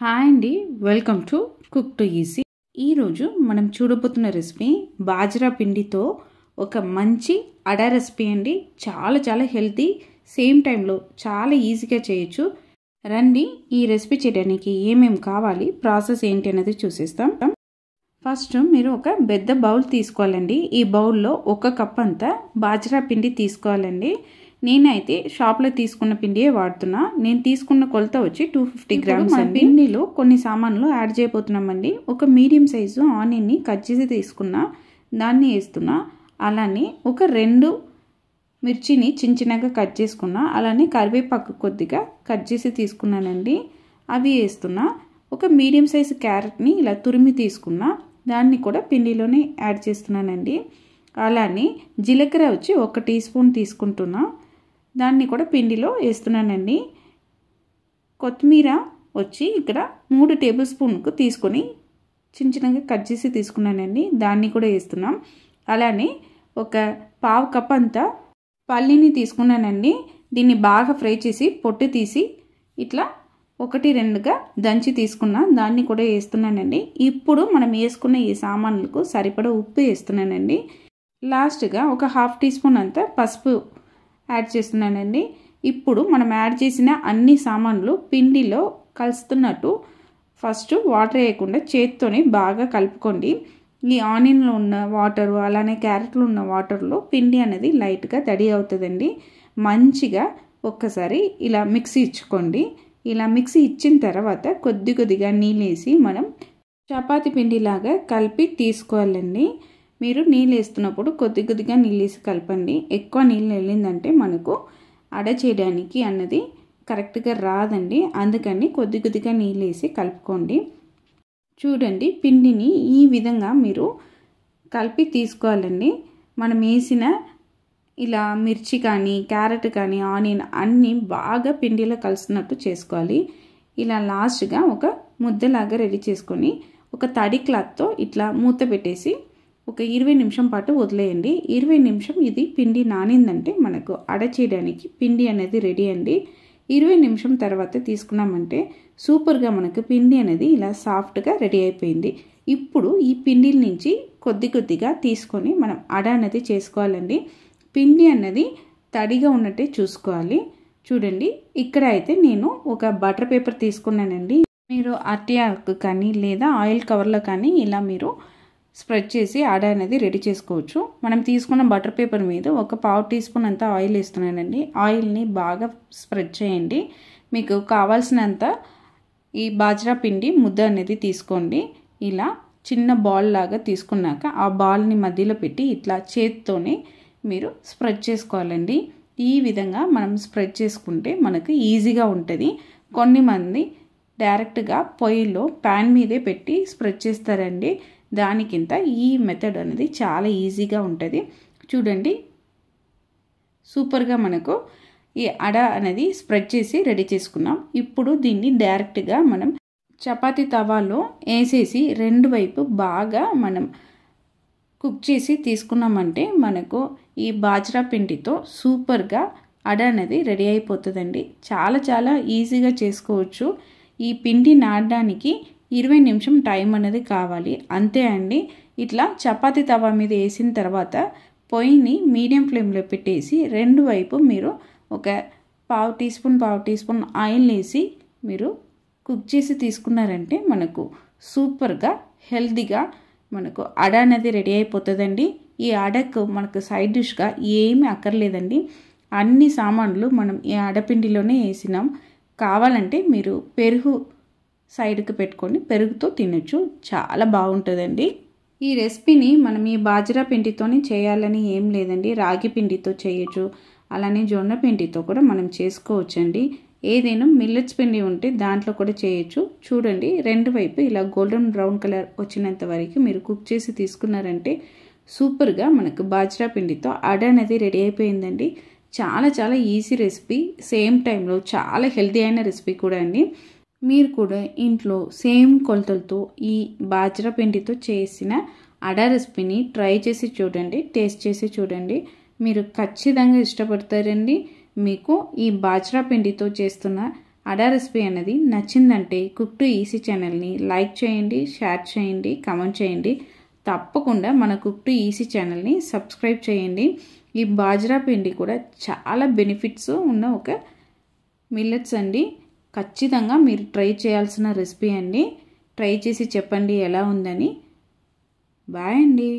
Hi అండి, welcome to cook to easy. ఈరోజు మనం చూడబోతున్న రెసిపీ బాజ్రా పిండితో ఒక మంచి అడ రెసిపీ అండి. చాలా చాలా హెల్తీ, సేమ్ టైంలో చాలా ఈజీగా చేయొచ్చు. రండి, ఈ రెసిపీ చేయడానికి ఏమేమి కావాలి, ప్రాసెస్ ఏంటి అనేది చూసేస్తాం. ఫస్ట్ మీరు ఒక పెద్ద బౌల్ తీసుకోవాలండి. ఈ బౌల్లో 1 కప్ అంతా బాజ్రా పిండి తీసుకోవాలండి. నేనైతే షాప్లో తీసుకున్న పిండియే వాడుతున్నా. నేను తీసుకున్న కొలత వచ్చి 250 గ్రామ్స్. పిండిలో కొన్ని సామాన్లు యాడ్ చేయబోతున్నామండి. ఒక మీడియం సైజు ఆనియన్ని కట్ చేసి తీసుకున్నా, దాన్ని వేస్తున్నా. అలానే ఒక 2 మిర్చిని చిన్నగా కట్ చేసుకున్నా. అలానే కరివేపాకు కొద్దిగా కట్ చేసి తీసుకున్నానండి, అవి వేస్తున్నా. ఒక మీడియం సైజు క్యారెట్ని ఇలా తురిమి తీసుకున్నా, దాన్ని కూడా పిండిలోనే యాడ్ చేస్తున్నానండి. అలానే జీలకర్ర వచ్చి 1 టీ స్పూన్ తీసుకుంటున్నా, దాన్ని కూడా పిండిలో వేస్తున్నానండి. కొత్తిమీర వచ్చి ఇక్కడ 3 టేబుల్ స్పూన్కు తీసుకొని చిన్నగా కట్ చేసి తీసుకున్నానండి, దాన్ని కూడా వేస్తున్నాం. అలానే ఒక 1/2 కప్ అంతా పల్లీని తీసుకున్నానండి. దీన్ని బాగా ఫ్రై చేసి పొట్టు తీసి ఇట్లా 1-2గా దంచి తీసుకున్నా, దాన్ని కూడా వేస్తున్నానండి. ఇప్పుడు మనం వేసుకున్న ఈ సామాన్లకు సరిపడా ఉప్పు వేస్తున్నానండి. లాస్ట్గా ఒక 1/2 టీ స్పూన్ అంతా పసుపు యాడ్ చేస్తున్నానండి. ఇప్పుడు మనం యాడ్ చేసిన అన్ని సామాన్లు పిండిలో కలుస్తున్నట్టు ఫస్ట్ వాటర్ వేయకుండా చేత్తోనే బాగా కలుపుకోండి. ఈ ఆనియన్లో ఉన్న వాటరు అలానే క్యారెట్లో ఉన్న వాటర్లో పిండి అనేది లైట్గా తడి అవుతుందండి. మంచిగా ఒక్కసారి ఇలా మిక్సీ ఇచ్చుకోండి. ఇలా మిక్సీ ఇచ్చిన తర్వాత కొద్దిగా నీళ్ళు వేసి మనం చపాతీ పిండిలాగా కలిపి తీసుకోవాలండి. మీరు నీళ్ళు వేస్తున్నప్పుడు కొద్దిగా నీళ్ళు వేసి కలపండి. ఎక్కువ నీళ్ళు వెళ్ళిందంటే మనకు అడ చేయడానికి అన్నది కరెక్ట్గా రాదండి. అందుకని కొద్దిగా నీళ్ళు వేసి కలుపుకోండి. చూడండి, పిండిని ఈ విధంగా మీరు కలిపి తీసుకోవాలండి. మనం వేసిన ఇలా మిర్చి కానీ క్యారెట్ కానీ ఆనియన్ అన్నీ బాగా పిండిలో కలుస్తున్నట్టు చేసుకోవాలి. ఇలా లాస్ట్గా ఒక ముద్దలాగా రెడీ చేసుకొని ఒక తడి క్లాత్తో ఇట్లా మూత పెట్టేసి ఒక 20 నిమిషం పాటు వదిలేయండి. 20 నిమిషం ఇది పిండి నానిందంటే మనకు అడ చేయడానికి పిండి అనేది రెడీ అండి. 20 నిమిషం తర్వాత తీసుకున్నామంటే సూపర్గా మనకు పిండి అనేది ఇలా సాఫ్ట్గా రెడీ అయిపోయింది. ఇప్పుడు ఈ పిండి నుంచి కొద్దిగా తీసుకొని మనం అడ అనేది చేసుకోవాలండి. పిండి అన్నది తడిగా ఉన్నట్టే చూసుకోవాలి. చూడండి, ఇక్కడ అయితే నేను ఒక బటర్ పేపర్ తీసుకున్నానండి. మీరు అరటిఆకు కానీ లేదా ఆయిల్ కవర్లో కానీ ఇలా మీరు స్ప్రెడ్ చేసి అడ అనేది రెడీ చేసుకోవచ్చు. మనం తీసుకున్న బటర్ పేపర్ మీద ఒక 1/2 టీ స్పూన్ అంతా ఆయిల్ వేస్తున్నానండి. ఆయిల్ని బాగా స్ప్రెడ్ చేయండి. మీకు కావాల్సినంత ఈ బాజ్రా పిండి ముద్ద అనేది తీసుకోండి. ఇలా చిన్న బాల్ లాగా తీసుకున్నాక ఆ బాల్ని మధ్యలో పెట్టి ఇట్లా చేత్తోనే మీరు స్ప్రెడ్ చేసుకోవాలండి. ఈ విధంగా మనం స్ప్రెడ్ చేసుకుంటే మనకు ఈజీగా ఉంటుంది. కొన్ని మంది డైరెక్ట్గా పొయ్యిలో ప్యాన్ మీదే పెట్టి స్ప్రెడ్ చేస్తారండి. దానికింత ఈ మెథడ్ అనేది చాలా ఈజీగా ఉంటుంది. చూడండి, సూపర్గా మనకు ఈ అడ అనేది స్ప్రెడ్ చేసి రెడీ చేసుకున్నాం. ఇప్పుడు దీన్ని డైరెక్ట్గా మనం చపాతీ తవాలో వేసేసి 2 వైపు బాగా మనం కుక్ చేసి తీసుకున్నామంటే మనకు ఈ బాజ్రా పిండితో సూపర్గా అడ అనేది రెడీ అయిపోతుందండి. చాలా చాలా ఈజీగా చేసుకోవచ్చు. ఈ పిండి నానడానికి 20 నిమిషం టైం అనేది కావాలి, అంతే అండి. ఇట్లా చపాతీ తవా మీద వేసిన తర్వాత పొయ్యిని మీడియం ఫ్లేమ్లో పెట్టేసి 2 వైపు మీరు ఒక 1/2 టీ స్పూన్ ఆయిల్ వేసి మీరు కుక్ చేసి తీసుకున్నారంటే మనకు సూపర్గా హెల్తీగా మనకు అడ అనేది రెడీ అయిపోతుందండి. ఈ అడకు మనకు సైడ్ డిష్గా ఏమీ అక్కర్లేదండి. అన్ని సామాన్లు మనం ఈ అడపిండిలోనే వేసినాం. కావాలంటే మీరు పెరుగు సైడ్కి పెట్టుకొని పెరుగుతో తినొచ్చు, చాలా బాగుంటుందండి. ఈ రెసిపీని మనం ఈ బాజ్రా పిండితోనే చేయాలని ఏం లేదండి. రాగి పిండితో చేయొచ్చు, అలానే జొన్న పిండితో కూడా మనం చేసుకోవచ్చండి. ఏదైనా మిల్లెట్స్ పిండి ఉంటే దాంట్లో కూడా చేయొచ్చు. చూడండి, 2 వైపు ఇలా గోల్డెన్ బ్రౌన్ కలర్ వచ్చినంత వరకు మీరు కుక్ చేసి తీసుకున్నారంటే సూపర్గా మనకు బాజ్రా పిండితో అడ అనేది రెడీ అయిపోయిందండి. చాలా చాలా ఈజీ రెసిపీ, సేమ్ టైంలో చాలా హెల్తీ అయిన రెసిపీ కూడా అండి. మీరు కూడా ఇంట్లో సేమ్ కొలతలతో ఈ బాజ్రా పిండితో చేసిన అడ రెసిపీని ట్రై చేసి చూడండి, టేస్ట్ చేసి చూడండి. మీరు ఖచ్చితంగా ఇష్టపడతారండి. మీకు ఈ బాజ్రా పిండితో చేస్తున్న అడా రెసిపీ అనేది నచ్చిందంటే కుక్ టు ఈజీ ఛానల్ని లైక్ చేయండి, షేర్ చేయండి, కామెంట్ చేయండి. తప్పకుండా మన కుక్ టు ఈజీ ఛానల్ని సబ్స్క్రైబ్ చేయండి. ఈ బాజ్రా పిండి కూడా చాలా బెనిఫిట్స్ ఉన్న ఒక మిల్లెట్స్ అండి. ఖచ్చితంగా మీరు ట్రై చేయాల్సిన రెసిపీ అండి. ట్రై చేసి చెప్పండి ఎలా ఉందని. బాయ్ అండి.